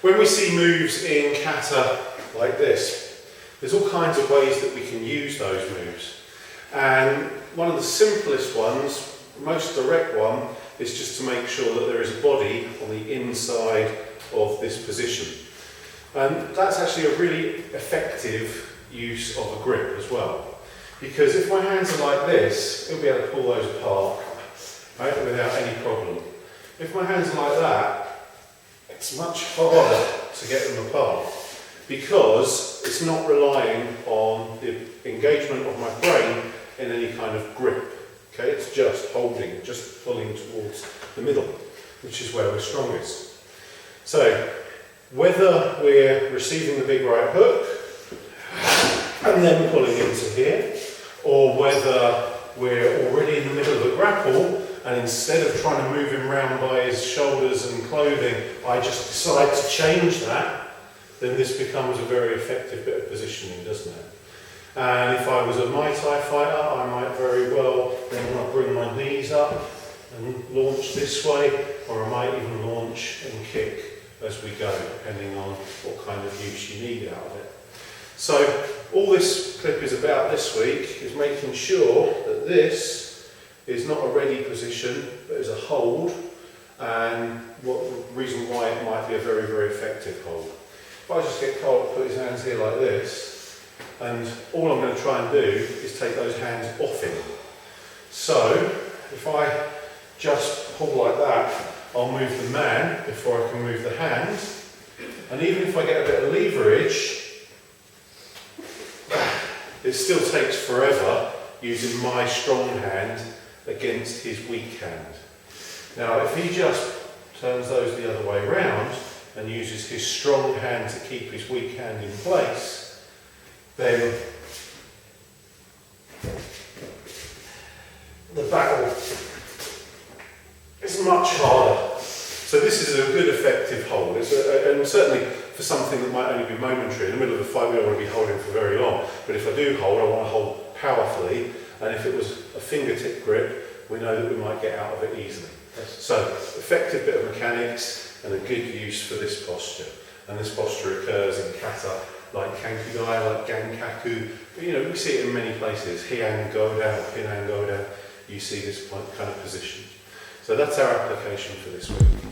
When we see moves in kata like this, there's all kinds of ways that we can use those moves. And one of the simplest ones, most direct one, is just to make sure that there is a body on the inside of this position. And that's actually a really effective use of a grip as well. Because if my hands are like this, it'll be able to pull those apart, right, without any problem. If my hands are like that, it's much harder to get them apart because it's not relying on the engagement of my brain in any kind of grip. Okay, it's just holding, just pulling towards the middle, which is where we're strongest. So, whether we're receiving the big right hook and then pulling into here, or whether we're already in the middle of a grapple and instead of trying to move him round by his shoulders and clothing, I just decide to change that, then this becomes a very effective bit of positioning, doesn't it? And if I was a Muay Thai fighter, I might very well then want to bring my knees up and launch this way, or I might even launch and kick as we go, depending on what kind of use you need out of it. So all this clip is about this week is making sure that this is not a ready position, but is a hold, and the reason why it might be a very, very effective hold. If I just get Carl to put his hands here like this, and all I'm going to try and do is take those hands off him. So if I just pull like that, I'll move the man before I can move the hand, and even if I get a bit of leverage, it still takes forever using my strong hand against his weak hand. Now if he just turns those the other way around and uses his strong hand to keep his weak hand in place, then the battle is much harder. So this is a good effective hold, and certainly for something that might only be momentary. In the middle of a fight we don't want to be holding for very long, but if I do hold, I want to hold powerfully, and if it was a fingertip grip, we know that we might get out of it easily. So effective bit of mechanics and a good use for this posture. And this posture occurs in kata like kankudai, like gankaku, but we see it in many places. Heian Godan, Pinan Godan, you see this kind of position. So that's our application for this week.